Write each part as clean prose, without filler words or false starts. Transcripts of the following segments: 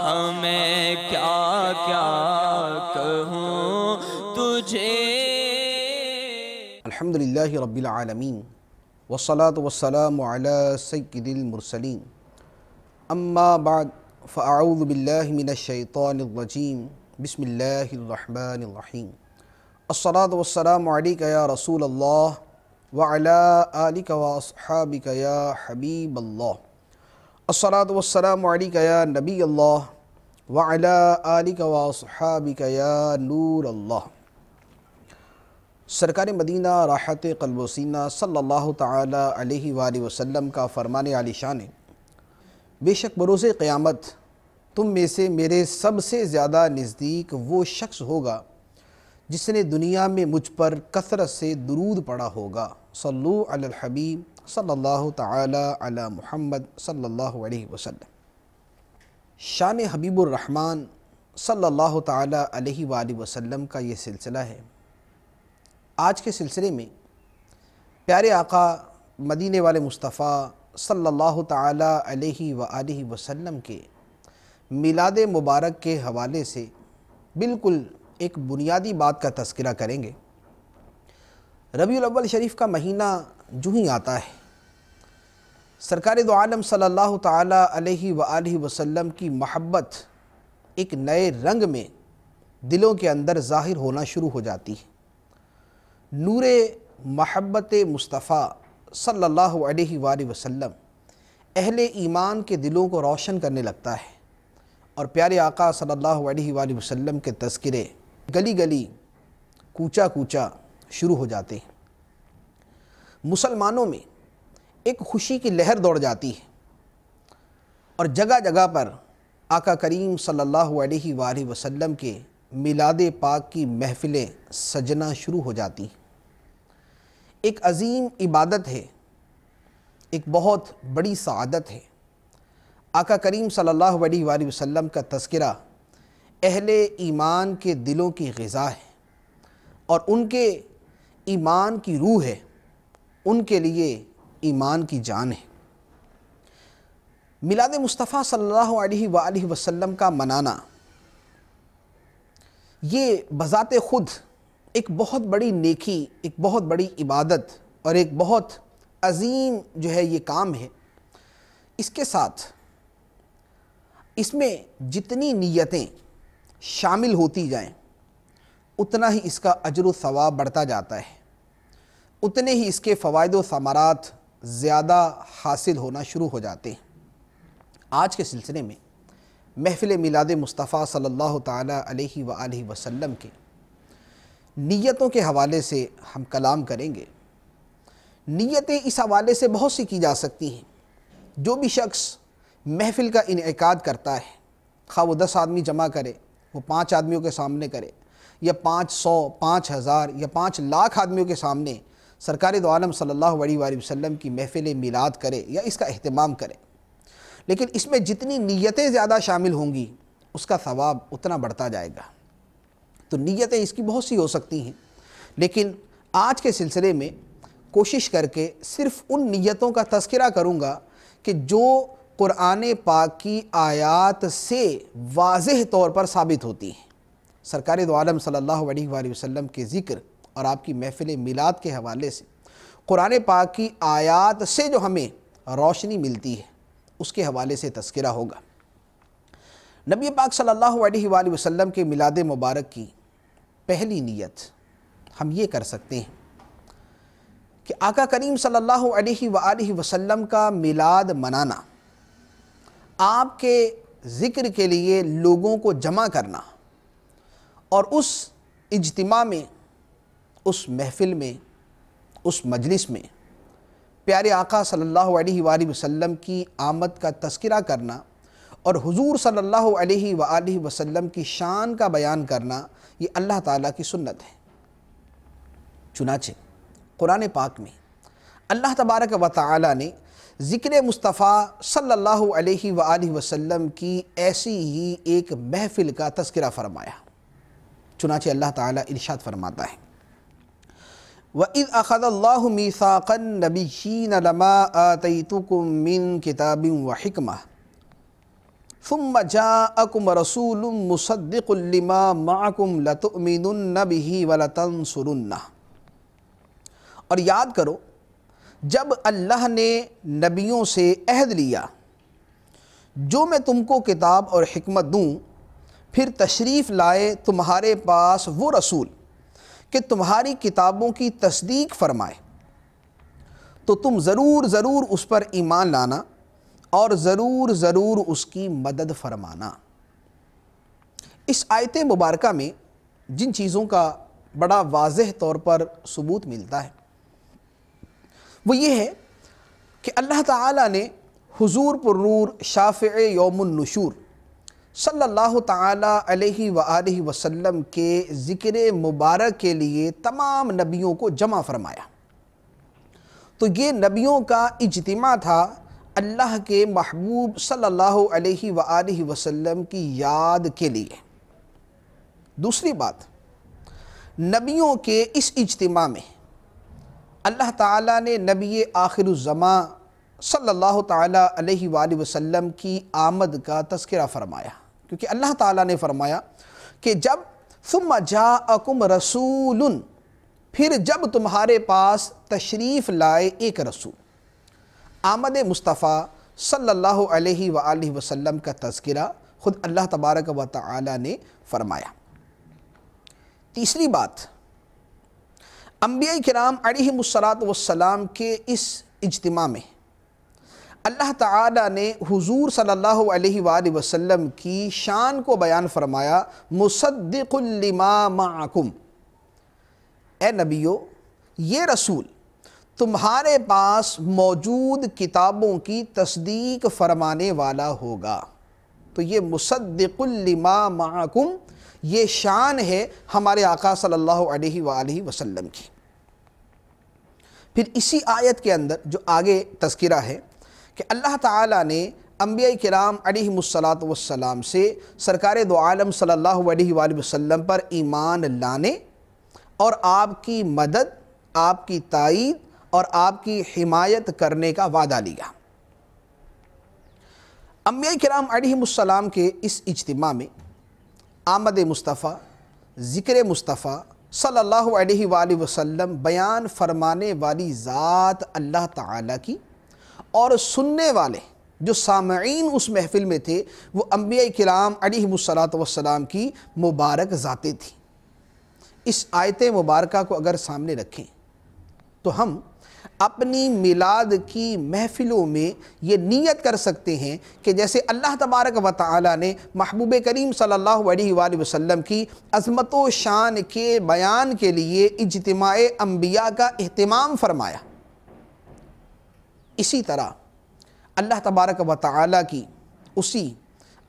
میں کیا کیا کہوں تجھے۔ الحمدللہ رب العالمین والصلاة والسلام علی سید المرسلین، اما بعد فاعوذ باللہ من الشیطان الرجیم، بسم اللہ الرحمن الرحیم۔ الصلاة والسلام علیک یا رسول اللہ وعلی آلک واصحابک یا حبیب اللہ۔ الصلاة والسلام علیک یا نبی اللہ وعلی آلک واصحابک یا نور اللہ۔ سرکار مدینہ راحت قلب و سینہ صلی اللہ تعالی علیہ وآلہ وسلم کا فرمان عالی شان ہے، بے شک بروز قیامت تم میں سے میرے سب سے زیادہ نزدیک وہ شخص ہوگا جس نے دنیا میں مجھ پر کثرت سے درود پڑھا ہوگا۔ صلو علی الحبیب صلی اللہ تعالی علی محمد صلی اللہ علیہ وسلم۔ شان حبیب الرحمن صلی اللہ تعالی علیہ وآلہ وسلم کا یہ سلسلہ ہے۔ آج کے سلسلے میں پیارے آقا مدینے والے مصطفیٰ صلی اللہ تعالی علیہ وآلہ وسلم کے میلاد مبارک کے حوالے سے بالکل ایک بنیادی بات کا تذکرہ کریں گے۔ ربیع الاول شریف کا مہینہ جو ہی آتا ہے، سرکار دو عالم صلی اللہ تعالی علیہ وآلہ وسلم کی محبت ایک نئے رنگ میں دلوں کے اندر ظاہر ہونا شروع ہو جاتی ہے۔ نور محبت مصطفیٰ صلی اللہ علیہ وآلہ وسلم اہل ایمان کے دلوں کو روشن کرنے لگتا ہے، اور پیارے آقا صلی اللہ علیہ وآلہ وسلم کے تذکرے گلی گلی کوچا کوچا شروع ہو جاتے ہیں۔ مسلمانوں میں ایک خوشی کی لہر دوڑ جاتی ہے، اور جگہ جگہ پر آقا کریم صلی اللہ علیہ وآلہ وسلم کے میلاد پاک کی محفلیں سجنا شروع ہو جاتی ہیں۔ ایک عظیم عبادت ہے، ایک بہت بڑی سعادت ہے۔ آقا کریم صلی اللہ علیہ وآلہ وسلم کا تذکرہ اہل ایمان کے دلوں کی غذا ہے، اور ان کے ایمان کی روح ہے، ان کے لیے ایمان کی جان ہے۔ میلاد مصطفیٰ صلی اللہ علیہ وآلہ وسلم کا منانا یہ بذات خود ایک بہت بڑی نیکی، ایک بہت بڑی عبادت اور ایک بہت عظیم جو ہے یہ کام ہے۔ اس کے ساتھ اس میں جتنی نیتیں شامل ہوتی جائیں اتنا ہی اس کا اجر و ثواب بڑھتا جاتا ہے، اتنے ہی اس کے فوائد و ثمرات زیادہ حاصل ہونا شروع ہو جاتے ہیں۔ آج کے سلسلے میں محفل میلاد مصطفیٰ صلی اللہ تعالی علیہ وآلہ وسلم کے نیتوں کے حوالے سے ہم کلام کریں گے۔ نیتیں اس حوالے سے بہت سی کی جا سکتی ہیں۔ جو بھی شخص محفل کا انعقاد کرتا ہے، خواہ وہ 10 آدمی جمع کرے، وہ 5 آدمیوں کے سامنے کرے، یا 500، 5000 یا 5 لاکھ آدمیوں کے سامنے سرکار دو عالم صلی اللہ علیہ وآلہ وسلم کی محفل میلاد کرے یا اس کا اہتمام کرے، لیکن اس میں جتنی نیتیں زیادہ شامل ہوں گی اس کا ثواب اتنا بڑھتا جائے گا۔ تو نیتیں اس کی بہت سی ہو سکتی ہیں، لیکن آج کے سلسلے میں کوشش کر کے صرف ان نیتوں کا تذکرہ کروں گا کہ جو قرآن پاک کی آیات سے واضح طور پر ثابت ہوتی ہیں۔ سرکار دو عالم صلی اللہ علیہ وآلہ وسلم کے ذکر اور آپ کی محفل میلاد کے حوالے سے قرآن پاک کی آیات سے جو ہمیں روشنی ملتی ہے اس کے حوالے سے تذکرہ ہوگا۔ نبی پاک صلی اللہ علیہ وآلہ وسلم کے میلاد مبارک کی پہلی نیت ہم یہ کر سکتے ہیں کہ آقا کریم صلی اللہ علیہ وآلہ وسلم کا میلاد منانا، آپ کے ذکر کے لیے لوگوں کو جمع کرنا، اور اس اجتماع میں، اس محفل میں، اس مجلس میں پیارے آقا صلی اللہ علیہ وآلہ وسلم کی آمد کا تذکرہ کرنا اور حضور صلی اللہ علیہ وآلہ وسلم کی شان کا بیان کرنا، یہ اللہ تعالیٰ کی سنت ہے۔ چنانچہ قرآن پاک میں اللہ تبارک و تعالیٰ نے ذکر مصطفیٰ صلی اللہ علیہ وآلہ وسلم کی ایسی ہی ایک محفل کا تذکرہ فرمایا۔ چنانچہ اللہ تعالیٰ ارشاد فرماتا ہے، وَإِذْ أَخَذَ اللَّهُ مِيثَاقَ النَّبِيِّينَ لَمَا آتَيْتُكُم مِّن كِتَابٍ وَحِكْمَةٍ ثم جاءکم رسول مصدق لما معکم لتؤمنن بہ ولتنصرنہ۔ اور یاد کرو جب اللہ نے نبیوں سے عہد لیا جو میں تم کو کتاب اور حکمت دوں، پھر تشریف لائے تمہارے پاس وہ رسول کہ تمہاری کتابوں کی تصدیق فرمائے، تو تم ضرور اس پر ایمان لانا اور ضرور اس کی مدد فرمانا۔ اس آیت مبارکہ میں جن چیزوں کا بڑا واضح طور پر ثبوت ملتا ہے وہ یہ ہے کہ اللہ تعالیٰ نے حضور پرنور شافع یوم النشور صلی اللہ تعالیٰ علیہ وآلہ وسلم کے ذکر مبارک کے لیے تمام نبیوں کو جمع فرمایا۔ تو یہ نبیوں کا اجتماع تھا اللہ کے محبوب صلی اللہ علیہ وآلہ وسلم کی یاد کے لیے۔ دوسری بات، نبیوں کے اس اجتماع میں اللہ تعالیٰ نے نبی آخر الزماں صلی اللہ تعالیٰ علیہ وآلہ وسلم کی آمد کا تذکرہ فرمایا، کیونکہ اللہ تعالیٰ نے فرمایا کہ جب ثم جاءکم رسول، پھر جب تمہارے پاس تشریف لائے ایک رسول، آمد مصطفیٰ صلی اللہ علیہ وآلہ وسلم کا تذکرہ خود اللہ تبارک و تعالیٰ نے فرمایا۔ تیسری بات، انبیاء کرام علیہم الصلاۃ کے اس اجتماع میں اللہ تعالیٰ نے حضور صلی اللہ علیہ وآلہ وسلم کی شان کو بیان فرمایا، مصدق لما معکم، اے نبیو یہ رسول تمہارے پاس موجود کتابوں کی تصدیق فرمانے والا ہوگا۔ تو یہ مصدق لما معکم یہ شان ہے ہمارے آقا صلی اللہ علیہ وآلہ وسلم کی۔ پھر اسی آیت کے اندر جو آگے تذکرہ ہے کہ اللہ تعالیٰ نے انبیاء کرام علیہم السلام سے سرکار دو عالم صلی اللہ علیہ وآلہ وسلم پر ایمان لانے اور آپ کی مدد، آپ کی تائید اور آپ کی حمایت کرنے کا وعدہ لیا۔ انبیاء کرام علیہم السلام کے اس اجتماع میں آمد مصطفیٰ، ذکر مصطفیٰ صلی اللہ علیہ وآلہ وسلم بیان فرمانے والی ذات اللہ تعالیٰ کی، اور سننے والے جو سامعین اس محفل میں تھے وہ انبیاء کرام علیہم السلام کی مبارک ذاتیں تھیں۔ اس آیت مبارکہ کو اگر سامنے رکھیں تو ہم اپنی میلاد کی محفلوں میں یہ نیت کر سکتے ہیں کہ جیسے اللہ تبارک و تعالیٰ نے محبوب کریم صلی اللہ علیہ وآلہ وسلم کی عظمت و شان کے بیان کے لیے اجتماع انبیاء کا اہتمام فرمایا، اسی طرح اللہ تبارک و تعالیٰ کی اسی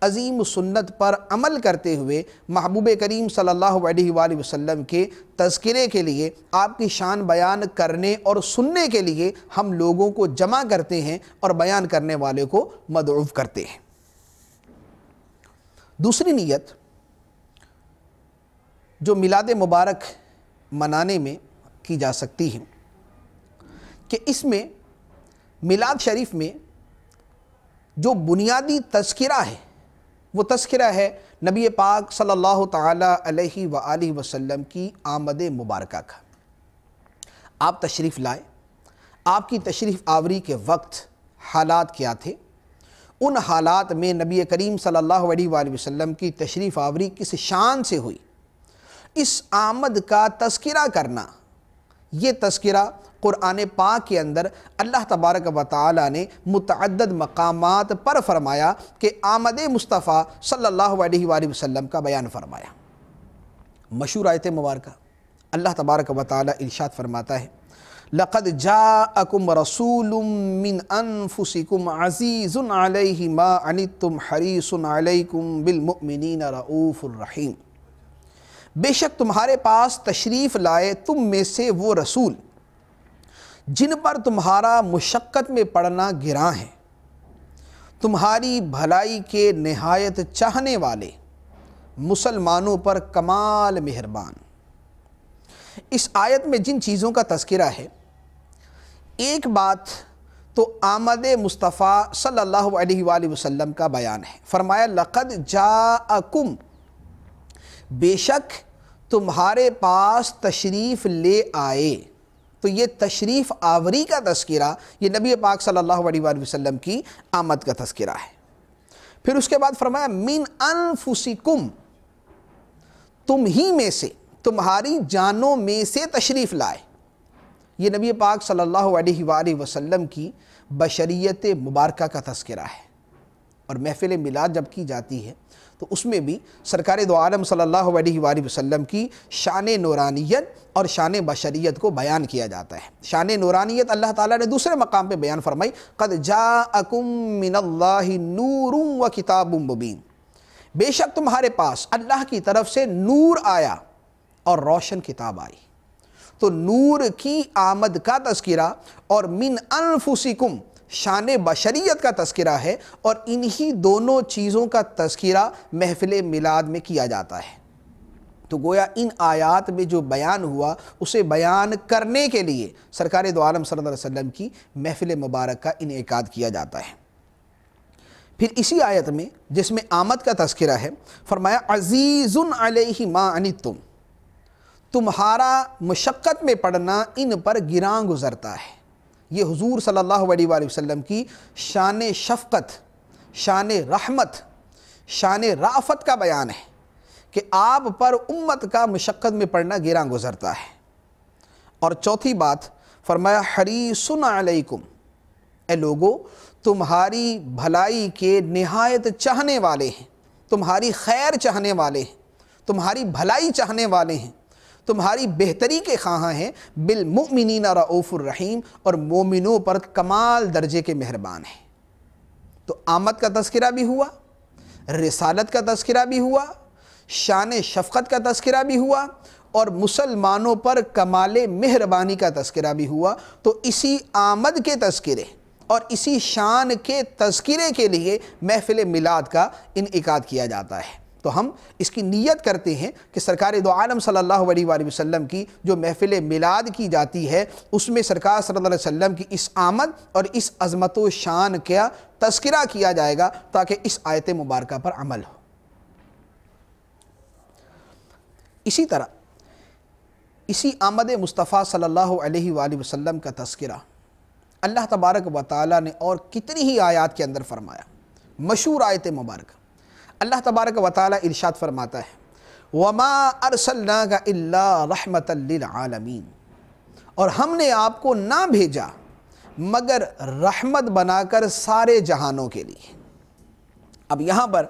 عظیم سنت پر عمل کرتے ہوئے محبوب کریم صلی اللہ علیہ وآلہ وسلم کے تذکرے کے لیے، آپ کی شان بیان کرنے اور سننے کے لیے ہم لوگوں کو جمع کرتے ہیں اور بیان کرنے والے کو مدعو کرتے ہیں۔ دوسری نیت جو میلاد مبارک منانے میں کی جا سکتی ہے کہ اس میں میلاد شریف میں جو بنیادی تذکرہ ہے وہ تذکرہ ہے نبی پاک صلی اللہ تعالیٰ علیہ وآلہ وسلم کی آمد مبارکہ کا۔ آپ تشریف لائے، آپ کی تشریف آوری کے وقت حالات کیا تھے، ان حالات میں نبی کریم صلی اللہ علیہ وآلہ وسلم کی تشریف آوری کس شان سے ہوئی، اس آمد کا تذکرہ کرنا۔ یہ تذکرہ قرآن پاک کے اندر اللہ تبارک و تعالیٰ نے متعدد مقامات پر فرمایا کہ آمد مصطفیٰ صلی اللہ علیہ وآلہ وسلم کا بیان فرمایا۔ مشہور آیت مبارکہ اللہ تبارک و تعالیٰ ارشاد فرماتا ہے، لَقَدْ جَاءَكُمْ رَسُولٌ مِّنْ أَنفُسِكُمْ عَزِيزٌ عَلَيْهِ مَا عَنِتُّمْ حَرِيصٌ عَلَيْكُمْ بِالْمُؤْمِنِينَ رَؤُوفٌ الرحیم۔ بے شک تمہارے پاس تشریف لائے تم میں سے وہ رسول جن پر تمہارا مشقت میں پڑنا گراں ہے، تمہاری بھلائی کے نہایت چاہنے والے، مسلمانوں پر کمال مہربان۔ اس آیت میں جن چیزوں کا تذکرہ ہے، ایک بات تو آمد مصطفیٰ صلی اللہ علیہ وآلہ وسلم کا بیان ہے۔ فرمایا لقد جاءکم، بے شک تمہارے پاس تشریف لے آئے۔ تو یہ تشریف آوری کا تذکرہ، یہ نبی پاک صلی اللہ علیہ وآلہ وسلم کی آمد کا تذکرہ ہے۔ پھر اس کے بعد فرمایا من انفسکم، تم ہی میں سے، تمہاری جانوں میں سے تشریف لائے۔ یہ نبی پاک صلی اللہ علیہ وآلہ وسلم کی بشریت مبارکہ کا تذکرہ ہے۔ اور محفل میلاد جب کی جاتی ہے تو اس میں بھی سرکار دو عالم صلی اللہ علیہ وآلہ وسلم کی شان نورانیت اور شان بشریت کو بیان کیا جاتا ہے۔ شان نورانیت اللہ تعالیٰ نے دوسرے مقام پہ بیان فرمائی، قد جاءکم من اللہ نور و کتاب مبین، بے شک تمہارے پاس اللہ کی طرف سے نور آیا اور روشن کتاب آئی۔ تو نور کی آمد کا تذکرہ اور من انفسکم شان بشریت کا تذکرہ ہے، اور انہی دونوں چیزوں کا تذکرہ محفل میلاد میں کیا جاتا ہے۔ تو گویا ان آیات میں جو بیان ہوا اسے بیان کرنے کے لیے سرکار دو عالم صلی اللہ علیہ وسلم کی محفل مبارک کا انعقاد کیا جاتا ہے۔ پھر اسی آیت میں جس میں آمد کا تذکرہ ہے فرمایا عزیز علیہ ما عنتم، تمہارا مشقت میں پڑنا ان پر گراں گزرتا ہے۔ یہ حضور صلی اللہ علیہ وآلہ وسلم کی شان شفقت، شان رحمت، شان رافت کا بیان ہے کہ آپ پر امت کا مشقت میں پڑنا گراں گزرتا ہے۔ اور چوتھی بات فرمایا حریص علیکم، اے لوگو تمہاری بھلائی کے نہایت چاہنے والے ہیں، تمہاری خیر چاہنے والے ہیں، تمہاری بھلائی چاہنے والے ہیں، تمہاری بہتری کے خواہاں ہیں، بالمؤمنین رؤوف الرحیم، اور مومنوں پر کمال درجے کے مہربان ہیں۔ تو آمد کا تذکرہ بھی ہوا، رسالت کا تذکرہ بھی ہوا، شان شفقت کا تذکرہ بھی ہوا، اور مسلمانوں پر کمال مہربانی کا تذکرہ بھی ہوا۔ تو اسی آمد کے تذکرے اور اسی شان کے تذکرے کے لیے محفل میلاد کا انعقاد کیا جاتا ہے۔ تو ہم اس کی نیت کرتے ہیں کہ سرکار دو عالم صلی اللہ علیہ وآلہ وسلم کی جو محفل میلاد کی جاتی ہے اس میں سرکار صلی اللہ علیہ وسلم کی اس آمد اور اس عظمت و شان کا تذکرہ کیا جائے گا تاکہ اس آیت مبارکہ پر عمل ہو۔ اسی طرح اسی آمد مصطفیٰ صلی اللہ علیہ وآلہ وسلم کا تذکرہ اللہ تبارک و تعالیٰ نے اور کتنی ہی آیات کے اندر فرمایا۔ مشہور آیت مبارکہ اللہ تبارک و تعالیٰ ارشاد فرماتا ہے وَمَا أَرْسَلْنَاكَ إِلَّا رَحْمَةً لِّلْعَالَمِينَ، اور ہم نے آپ کو نہ بھیجا مگر رحمت بنا کر سارے جہانوں کے لیے۔ اب یہاں پر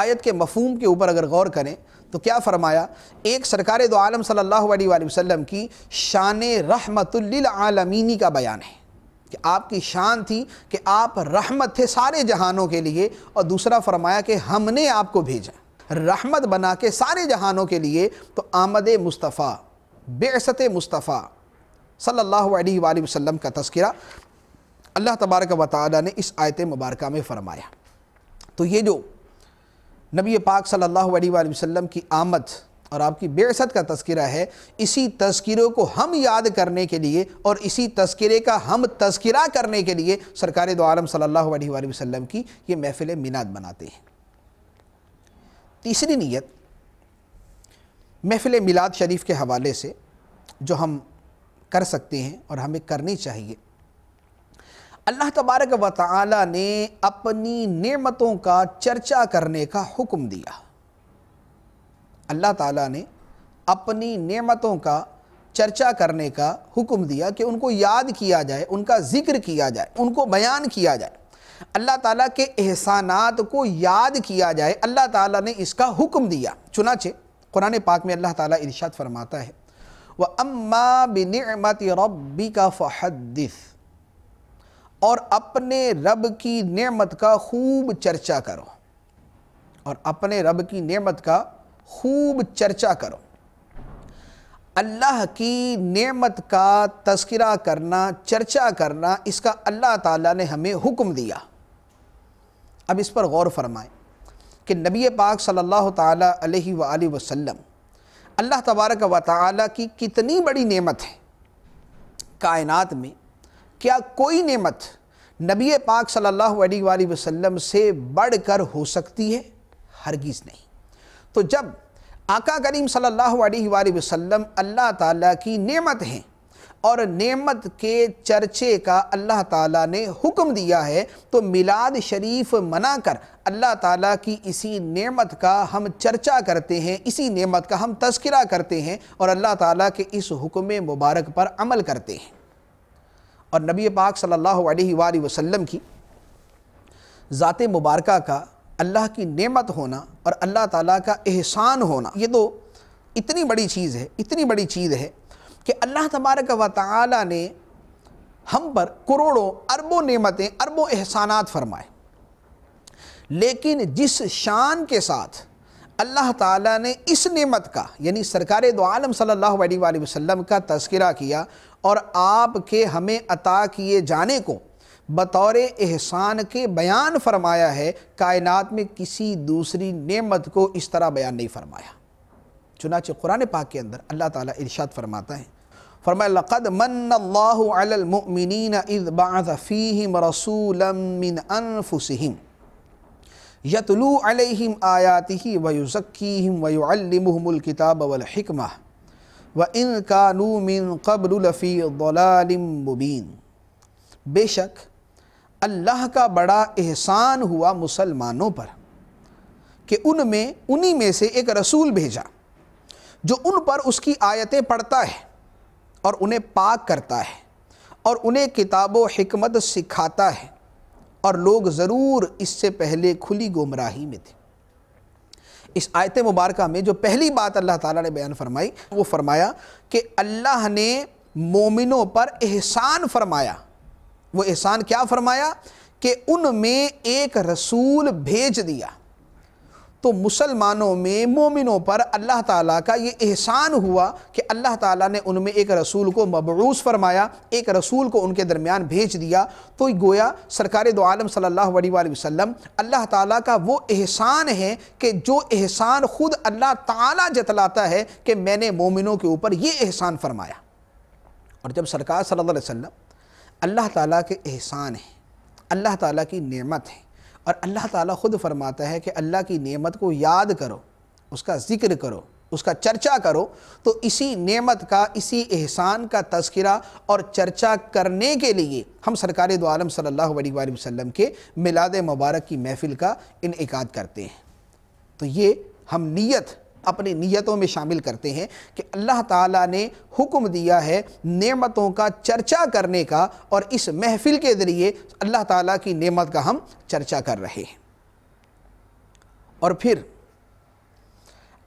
آیت کے مفہوم کے اوپر اگر غور کریں تو کیا فرمایا؟ ایک سرکار دو عالم صلی اللہ علیہ وآلہ وسلم کی شان رحمت للعالمین کا بیان ہے کہ آپ کی شان تھی کہ آپ رحمت تھے سارے جہانوں کے لیے، اور دوسرا فرمایا کہ ہم نے آپ کو بھیجا رحمت بنا کے سارے جہانوں کے لیے۔ تو آمد مصطفیٰ، بعثت مصطفیٰ صلی اللہ علیہ وآلہ وسلم کا تذکرہ اللہ تبارک و تعالیٰ نے اس آیت مبارکہ میں فرمایا۔ تو یہ جو نبی پاک صلی اللہ علیہ وآلہ وسلم کی آمد اور آپ کی بعثت کا تذکرہ ہے، اسی تذکرے کو ہم یاد کرنے کے لیے اور اسی تذکرے کا ہم تذکرہ کرنے کے لیے سرکار دو عالم صلی اللہ علیہ وآلہ وسلم کی یہ محفل میلاد بناتے ہیں۔ تیسری نیت محفل میلاد شریف کے حوالے سے جو ہم کر سکتے ہیں اور ہمیں کرنی چاہیے، اللہ تبارک و تعالی نے اپنی نعمتوں کا چرچا کرنے کا حکم دیا۔ اللہ تعالیٰ نے اپنی نعمتوں کا چرچا کرنے کا حکم دیا کہ ان کو یاد کیا جائے، ان کا ذکر کیا جائے، ان کو بیان کیا جائے، اللہ تعالیٰ کے احسانات کو یاد کیا جائے۔ اللہ تعالیٰ نے اس کا حکم دیا۔ چنانچہ قرآن پاک میں اللہ تعالیٰ ارشاد فرماتا ہے وَأَمَّا بِنِعْمَةِ رَبِّكَ فَحَدِّثْ، اور اپنے رب کی نعمت کا خوب چرچا کرو، اور اپنے رب کی نعمت کا خوب چرچا کرو۔ اللہ کی نعمت کا تذکرہ کرنا، چرچا کرنا، اس کا اللہ تعالیٰ نے ہمیں حکم دیا۔ اب اس پر غور فرمائیں کہ نبی پاک صلی اللہ تعالیٰ علیہ وآلہ وسلم اللہ تبارک و تعالیٰ کی کتنی بڑی نعمت ہے۔ کائنات میں کیا کوئی نعمت نبی پاک صلی اللہ علیہ وآلہ وسلم سے بڑھ کر ہو سکتی ہے؟ ہرگز نہیں۔ تو جب آقا کریم صلی اللہ علیہ وآلہ وسلم اللہ تعالیٰ کی نعمت ہیں اور نعمت کے چرچے کا اللہ تعالیٰ نے حکم دیا ہے، تو میلاد شریف منا کر اللہ تعالیٰ کی اسی نعمت کا ہم چرچا کرتے ہیں، اسی نعمت کا ہم تذکرہ کرتے ہیں اور اللہ تعالیٰ کے اس حکم مبارک پر عمل کرتے ہیں۔ اور نبی پاک صلی اللہ علیہ وآلہ وسلم کی ذات مبارکہ کا اللہ کی نعمت ہونا اور اللہ تعالیٰ کا احسان ہونا، یہ تو اتنی بڑی چیز ہے، اتنی بڑی چیز ہے کہ اللہ تبارک و تعالیٰ نے ہم پر کروڑوں اربوں نعمتیں، اربوں احسانات فرمائے، لیکن جس شان کے ساتھ اللہ تعالیٰ نے اس نعمت کا یعنی سرکار دو عالم صلی اللہ علیہ وآلہ وسلم کا تذکرہ کیا اور آپ کے ہمیں عطا کیے جانے کو بطور احسان کے بیان فرمایا ہے، کائنات میں کسی دوسری نعمت کو اس طرح بیان نہیں فرمایا۔ چنانچہ قرآن پاک کے اندر اللہ تعالیٰ ارشاد فرماتا ہے، فرمایا لَقَدْ مَنَّ اللَّهُ عَلَى الْمُؤْمِنِينَ إِذْ بَعَثَ فِيهِمْ رَسُولًا مِّنْ أَنفُسِهِمْ يَتْلُو عَلَيْهِمْ آيَاتِهِ وَيُزَكِّيهِمْ وَيُعَلِّمُهُمُ الْكِتَابَ وَالْحِكْمَةَ وَإِنْ كَانُوا مِنْ قَبْلُ لَفِي ضَلَالٍ مُبِينٍ۔ بے شک اللہ کا بڑا احسان ہوا مسلمانوں پر کہ انہی میں سے ایک رسول بھیجا جو ان پر اس کی آیتیں پڑھتا ہے اور انہیں پاک کرتا ہے اور انہیں کتاب و حکمت سکھاتا ہے، اور لوگ ضرور اس سے پہلے کھلی گمراہی میں تھے۔ اس آیت مبارکہ میں جو پہلی بات اللہ تعالیٰ نے بیان فرمائی وہ فرمایا کہ اللہ نے مومنوں پر احسان فرمایا۔ وہ احسان کیا فرمایا؟ کہ ان میں ایک رسول بھیج دیا۔ تو مسلمانوں میں مومنوں پر اللہ تعالیٰ کا یہ احسان ہوا کہ اللہ تعالیٰ نے ان میں ایک رسول کو مبعوث فرمایا، ایک رسول کو ان کے درمیان بھیج دیا۔ تو گویا سرکار دو عالم صلی اللہ علیہ وآلہ وسلم اللہ تعالیٰ کا وہ احسان ہے کہ جو احسان خود اللہ تعالیٰ جتلاتا ہے کہ میں نے مومنوں کے اوپر یہ احسان فرمایا۔ اور جب سرکار صلی اللہ علیہ وسلم اللہ تعالیٰ کے احسان ہیں، اللہ تعالیٰ کی نعمت ہے، اور اللہ تعالیٰ خود فرماتا ہے کہ اللہ کی نعمت کو یاد کرو، اس کا ذکر کرو، اس کا چرچا کرو، تو اسی نعمت کا، اسی احسان کا تذکرہ اور چرچا کرنے کے لیے ہم سرکار دو عالم صلی اللہ علیہ وآلہ وسلم کے میلاد مبارک کی محفل کا انعقاد کرتے ہیں۔ تو یہ ہم نیت اپنی نیتوں میں شامل کرتے ہیں کہ اللہ تعالیٰ نے حکم دیا ہے نعمتوں کا چرچا کرنے کا، اور اس محفل کے ذریعے اللہ تعالیٰ کی نعمت کا ہم چرچا کر رہے ہیں۔ اور پھر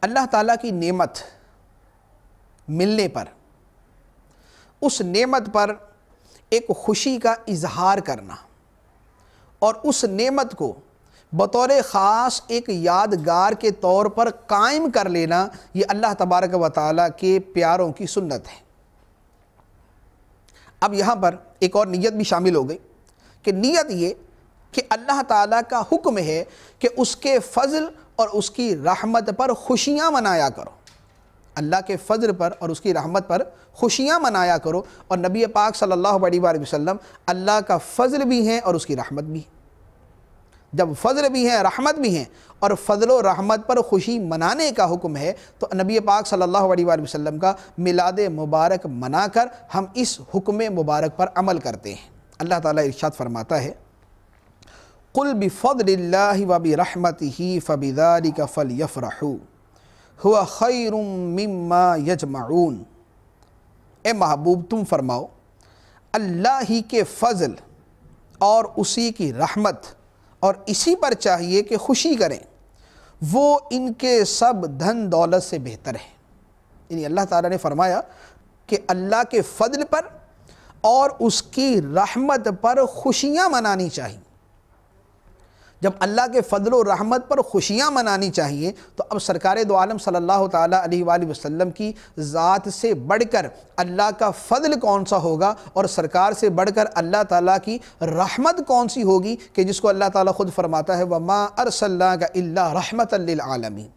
اللہ تعالیٰ کی نعمت ملنے پر اس نعمت پر ایک خوشی کا اظہار کرنا اور اس نعمت کو بطور خاص ایک یادگار کے طور پر قائم کر لینا، یہ اللہ تبارک و تعالیٰ کے پیاروں کی سنت ہے۔ اب یہاں پر ایک اور نیت بھی شامل ہو گئی کہ نیت یہ کہ اللہ تعالیٰ کا حکم ہے کہ اس کے فضل اور اس کی رحمت پر خوشیاں منایا کرو، اللہ کے فضل پر اور اس کی رحمت پر خوشیاں منایا کرو۔ اور نبی پاک صلی اللہ علیہ وآلہ وسلم اللہ کا فضل بھی ہیں اور اس کی رحمت بھی ہے۔ جب فضل بھی ہیں، رحمت بھی ہیں، اور فضل و رحمت پر خوشی منانے کا حکم ہے، تو نبی پاک صلی اللہ علیہ وآلہ وسلم کا میلاد مبارک منا کر ہم اس حکم مبارک پر عمل کرتے ہیں۔ اللہ تعالیٰ ارشاد فرماتا ہے قُلْ بِفَضْلِ اللَّهِ وَبِرَحْمَتِهِ فَبِذَلِكَ فَلْيَفْرَحُوا هُوَ خَيْرٌ مِّمَّا يَجْمَعُونَ۔ اے محبوب تم فرماؤ اللہ ہی کے فضل اور اسی کی رحمت اور اسی پر چاہیے کہ خوشی کریں، وہ ان کے سب دھن دولت سے بہتر ہے۔ یعنی اللہ تعالیٰ نے فرمایا کہ اللہ کے فضل پر اور اس کی رحمت پر خوشیاں منانی چاہیے۔ جب اللہ کے فضل و رحمت پر خوشیاں منانی چاہیے تو اب سرکار دو عالم صلی اللہ تعالیٰ علیہ وآلہ وسلم کی ذات سے بڑھ کر اللہ کا فضل کون سا ہوگا، اور سرکار سے بڑھ کر اللہ تعالیٰ کی رحمت کون سی ہوگی کہ جس کو اللہ تعالیٰ خود فرماتا ہے وَمَا أَرْسَلْنَاكَ إِلَّا رَحْمَةً لِلْعَالَمِينَ،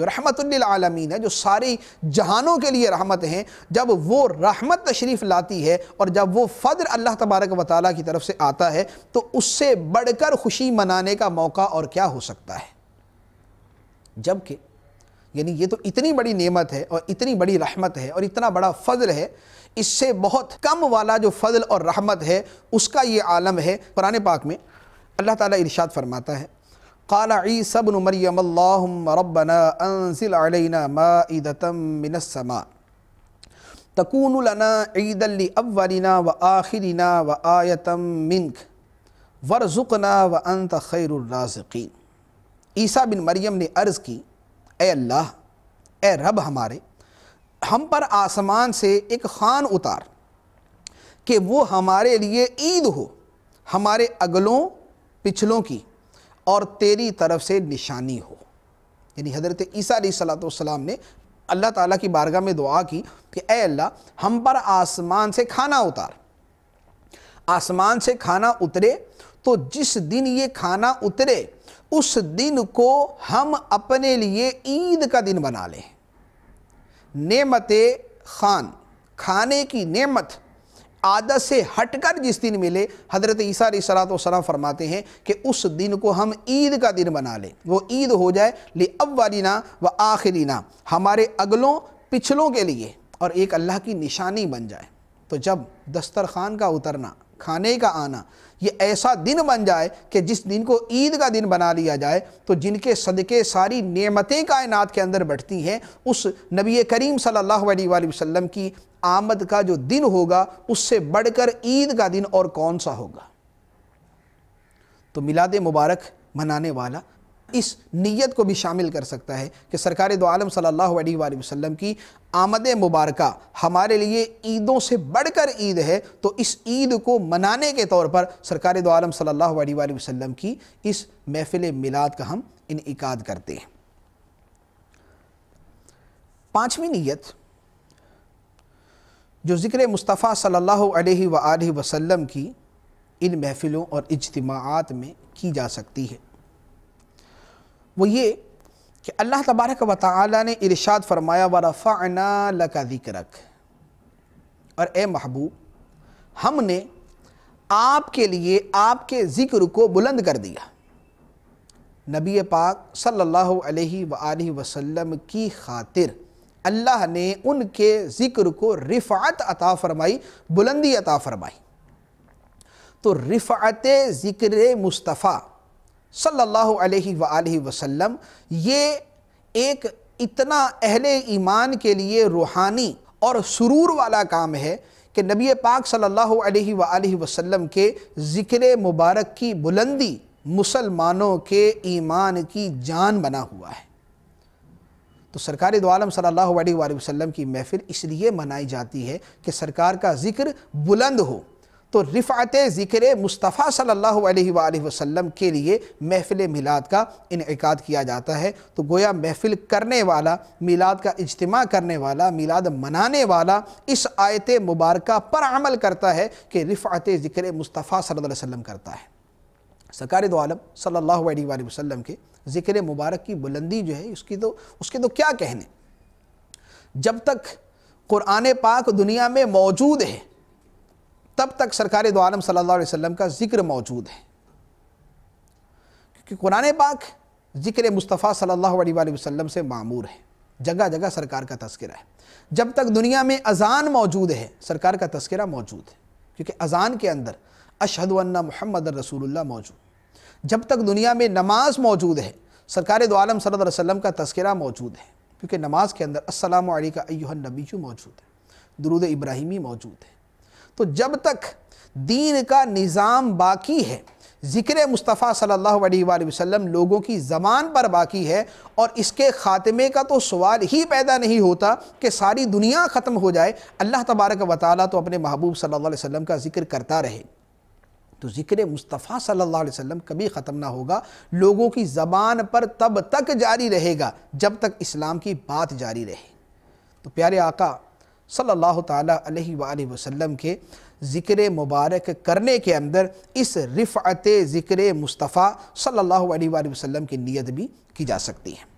جو رحمت للعالمین ہے، جو ساری جہانوں کے لیے رحمت ہیں، جب وہ رحمت تشریف لاتی ہے اور جب وہ فضل اللہ تبارک و تعالیٰ کی طرف سے آتا ہے تو اس سے بڑھ کر خوشی منانے کا موقع اور کیا ہو سکتا ہے؟ جبکہ یعنی یہ تو اتنی بڑی نعمت ہے اور اتنی بڑی رحمت ہے اور اتنا بڑا فضل ہے، اس سے بہت کم والا جو فضل اور رحمت ہے اس کا یہ عالم ہے۔ قرآن پاک میں اللہ تعالیٰ ارشاد فرماتا ہے، قال عیسی ابن مریم اللہم ربنا انزل علینا مائدة من السماء تکون لنا عیدا لأولنا وآخرنا وآیة منک وارزقنا وانت خیر الرازقین۔ عیسیٰ بن مریم نے عرض کی، اے اللہ، اے رب ہمارے، ہم پر آسمان سے ایک خوان اتار کہ وہ ہمارے لیے عید ہو، ہمارے اگلوں پچھلوں کی، اور تیری طرف سے نشانی ہو۔ یعنی حضرت عیسیٰ علیہ السلام نے اللہ تعالیٰ کی بارگاہ میں دعا کی کہ اے اللہ، ہم پر آسمان سے کھانا اتار۔ آسمان سے کھانا اترے تو جس دن یہ کھانا اترے اس دن کو ہم اپنے لیے عید کا دن بنا لیں۔ نعمت خوان، کھانے کی نعمت عادت سے ہٹ کر جس دن ملے، حضرت عیسیٰ علیہ السلام فرماتے ہیں کہ اس دن کو ہم عید کا دن بنا لیں، وہ عید ہو جائے لأولنا و آخرنا، ہمارے اگلوں پچھلوں کے لیے، اور ایک اللہ کی نشانی بن جائے۔ تو جب دسترخوان کا اترنا، کھانے کا آنا، یہ ایسا دن بن جائے کہ جس دن کو عید کا دن بنا لیا جائے، تو جن کے صدقے ساری نعمتیں کائنات کے اندر بڑھتی ہیں، اس نبی کریم صلی اللہ علیہ وآلہ وسلم کی آمد کا جو دن ہوگا اس سے بڑھ کر عید کا دن اور کون سا ہوگا؟ تو میلاد مبارک منانے والا اس نیت کو بھی شامل کر سکتا ہے کہ سرکار دو عالم صلی اللہ علیہ وآلہ وسلم کی آمد مبارکہ ہمارے لیے عیدوں سے بڑھ کر عید ہے، تو اس عید کو منانے کے طور پر سرکار دو عالم صلی اللہ علیہ وآلہ وسلم کی اس محفل میلاد کا ہم انعقاد کرتے ہیں۔ پانچویں نیت جو ذکر مصطفیٰ صلی اللہ علیہ وآلہ وسلم کی ان محفلوں اور اجتماعات میں کی جا سکتی ہے، وہ یہ کہ اللہ تبارک و تعالی نے ارشاد فرمایا وَرَفَعْنَا لَكَ ذِكْرَكَ، اور اے محبوب، ہم نے آپ کے لیے آپ کے ذکر کو بلند کر دیا۔ نبی پاک صلی اللہ علیہ وآلہ وسلم کی خاطر اللہ نے ان کے ذکر کو رفعت عطا فرمائی، بلندی عطا فرمائی۔ تو رفعت ذکر مصطفیٰ صلی اللہ علیہ وآلہ وسلم یہ ایک اتنا اہل ایمان کے لیے روحانی اور سرور والا کام ہے کہ نبی پاک صلی اللہ علیہ وآلہ وسلم کے ذکر مبارک کی بلندی مسلمانوں کے ایمان کی جان بنا ہوا ہے۔ تو سرکار دو عالم صلی اللہ علیہ وآلہ وسلم کی محفل اس لیے منائی جاتی ہے کہ سرکار کا ذکر بلند ہو۔ تو رفعت ذکر مصطفیٰ صلی اللہ علیہ وآلہ وسلم کے لیے محفل میلاد کا انعقاد کیا جاتا ہے۔ تو گویا محفل کرنے والا، میلاد کا اجتماع کرنے والا، میلاد منانے والا اس آیت مبارکہ پر عمل کرتا ہے کہ رفعت ذکر مصطفیٰ صلی اللہ علیہ وسلم کرتا ہے۔ سرکار دو عالم صلی اللہ علیہ وآلہ وسلم کے ذکر مبارک کی بلندی جو ہے اس کے تو کیا کہنے۔ جب تک قرآن پاک دنیا میں موجود ہے تب تک سرکار دو عالم صلی اللہ علیہ وسلم کا ذکر موجود ہے، کیونکہ قرآن پاک ذکر مصطفیٰ صلی اللہ علیہ وآلہ وسلم سے معمور ہے، جگہ جگہ سرکار کا تذکرہ ہے۔ جب تک دنیا میں اذان موجود ہے سرکار کا تذکرہ موجود ہے، کیونکہ اذان کے اندر اشہد ان محمد رسول اللہ موجود۔ جب تک دنیا میں نماز موجود ہے سرکار دو عالم صلی اللہ علیہ وسلم کا تذکرہ موجود ہے، کیونکہ نماز کے اندر السلام علیکہ ایھا النبی موجود ہے، درود ابراہیمی موجود ہے۔ تو جب تک دین کا نظام باقی ہے، ذکر مصطفیٰ صلی اللہ علیہ وآلہ وسلم لوگوں کی زبان پر باقی ہے، اور اس کے خاتمے کا تو سوال ہی پیدا نہیں ہوتا کہ ساری دنیا ختم ہو جائے، اللہ تبارک و تعالیٰ تو اپنے محبوب صلی اللہ علیہ وسلم کا ذکر کرتا رہے۔ تو ذکر مصطفیٰ صلی اللہ علیہ وسلم کبھی ختم نہ ہوگا، لوگوں کی زبان پر تب تک جاری رہے گا جب تک اسلام کی بات جاری رہے۔ تو پیارے آقا صلی اللہ تعالیٰ علیہ وآلہ وسلم کے ذکر مبارک کرنے کے اندر اس رفعت ذکر مصطفیٰ صلی اللہ علیہ وآلہ وسلم کی نیت بھی کی جا سکتی ہے۔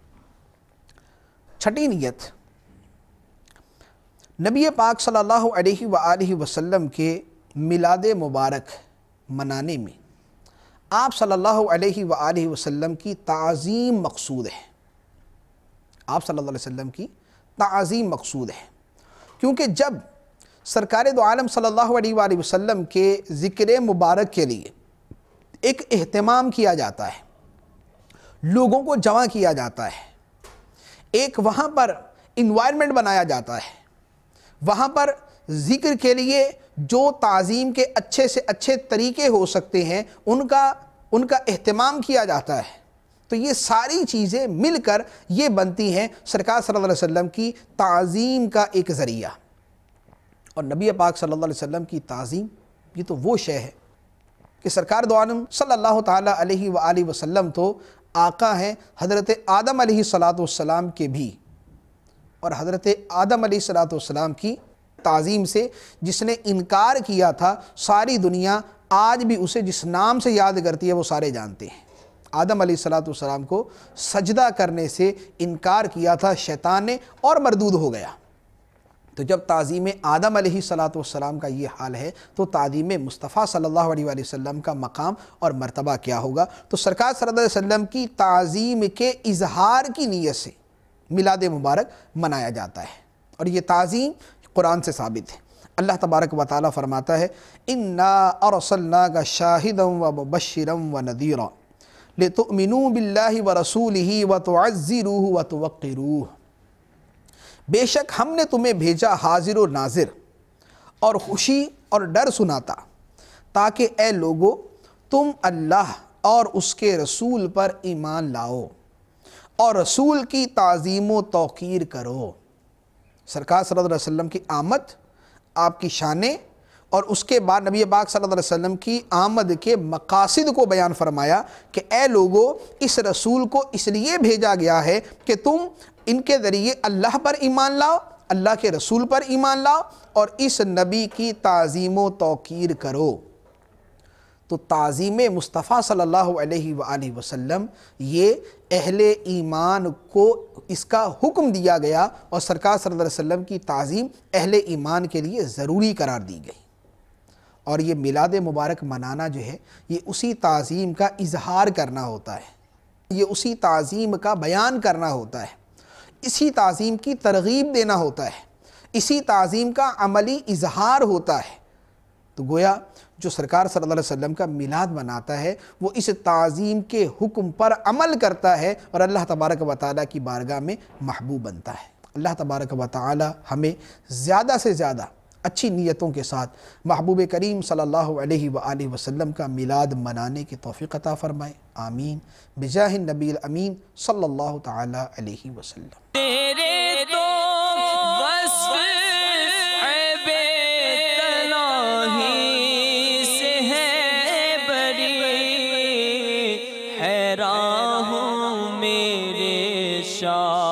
چھٹی نیت، نبی پاک صلی اللہ علیہ وآلہ وسلم کے میلاد مبارک منانے میں آپ صلی اللہ علیہ وآلہ وسلم کی تعظیم مقصود ہے۔ آپ صلی اللہ علیہ وسلم کی تعظیم مقصود ہے، کیونکہ جب سرکار دو عالم صلی اللہ علیہ وآلہ وسلم کے ذکر مبارک کے لیے ایک اہتمام کیا جاتا ہے، لوگوں کو جمع کیا جاتا ہے، ایک وہاں پر انوائرمنٹ بنایا جاتا ہے، وہاں پر ذکر کے لیے جو تعظیم کے اچھے سے اچھے طریقے ہو سکتے ہیں ان کا اہتمام کیا جاتا ہے، تو یہ ساری چیزیں مل کر یہ بنتی ہیں سرکار صلی اللہ علیہ وسلم کی تعظیم کا ایک ذریعہ۔ اور نبی پاک صلی اللہ علیہ وسلم کی تعظیم یہ تو وہ شے ہے کہ سرکار دو عالم صلی اللہ تعالیٰ علیہ وآلہ وسلم تو آقا ہیں حضرت آدم علیہ السلام کے بھی، اور حضرت آدم علیہ السلام کی تعظیم سے جس نے انکار کیا تھا ساری دنیا آج بھی اسے جس نام سے یاد کرتی ہے وہ سارے جانتے ہیں۔ آدم علیہ السلام کو سجدہ کرنے سے انکار کیا تھا شیطان نے اور مردود ہو گیا، تو جب تعظیم آدم علیہ السلام کا یہ حال ہے تو تعظیم مصطفیٰ صلی اللہ علیہ وآلہ وسلم کا مقام اور مرتبہ کیا ہوگا؟ تو سرکار صلی اللہ علیہ وسلم کی تعظیم کے اظہار کی نیت سے میلاد مبارک منایا جاتا ہے، اور یہ تعظیم قرآن سے ثابت ہے۔ اللہ تبارک و تعالیٰ فرماتا ہے اِنَّا أَرْسَلْنَاكَ شَاهِدًا وَمُبَشِّرًا وَنَذِيرًا لِتُؤْمِنُوا بِاللَّهِ وَرَسُولِهِ وَتُعَزِّرُوهُ وَتُوَقِّرُوهُ، بے شک ہم نے تمہیں بھیجا حاضر و ناظر اور خوشی اور ڈر سناتا، تاکہ اے لوگو تم اللہ اور اس کے رسول پر ایمان لاؤ اور رسول کی تعظیم و توقیر کرو۔ سرکار صلی اللہ علیہ وسلم کی آمد، آپ کی شانیں، اور اس کے بعد نبی پاک صلی اللہ علیہ وسلم کی آمد کے مقاصد کو بیان فرمایا کہ اے لوگو اس رسول کو اس لیے بھیجا گیا ہے کہ تم ان کے ذریعے اللہ پر ایمان لاؤ، اللہ کے رسول پر ایمان لاؤ اور اس نبی کی تعظیم و توقیر کرو۔ تو تعظیم مصطفیٰ صلی اللہ علیہ وآلہ وسلم یہ اہل ایمان کو اس کا حکم دیا گیا، اور سرکار صلی اللہ علیہ وسلم کی تعظیم اہل ایمان کے لیے ضروری قرار دی گئی، اور یہ میلاد مبارک منانا جو ہے یہ اسی تعظیم کا اظہار کرنا ہوتا ہے، یہ اسی تعظیم کا بیان کرنا ہوتا ہے، اسی تعظیم کی ترغیب دینا ہوتا ہے، اسی تعظیم کا عملی اظہار ہوتا ہے۔ تو گویا جو سرکار صلی اللہ علیہ وسلم کا میلاد مناتا ہے وہ اس تعظیم کے حکم پر عمل کرتا ہے اور اللہ تبارک و تعالیٰ کی بارگاہ میں محبوب بنتا ہے۔ اللہ تبارک و تعالیٰ ہمیں زیادہ سے زیادہ اچھی نیتوں کے ساتھ محبوب کریم صلی اللہ علیہ وآلہ وسلم کا میلاد منانے کی توفیق عطا فرمائے، آمین، بجاہ النبی الامین صلی اللہ تعالیٰ علیہ وسلم۔ تیرے تو وصف عیب تناہی سے ہے بری، حیران ہوں میرے شاہ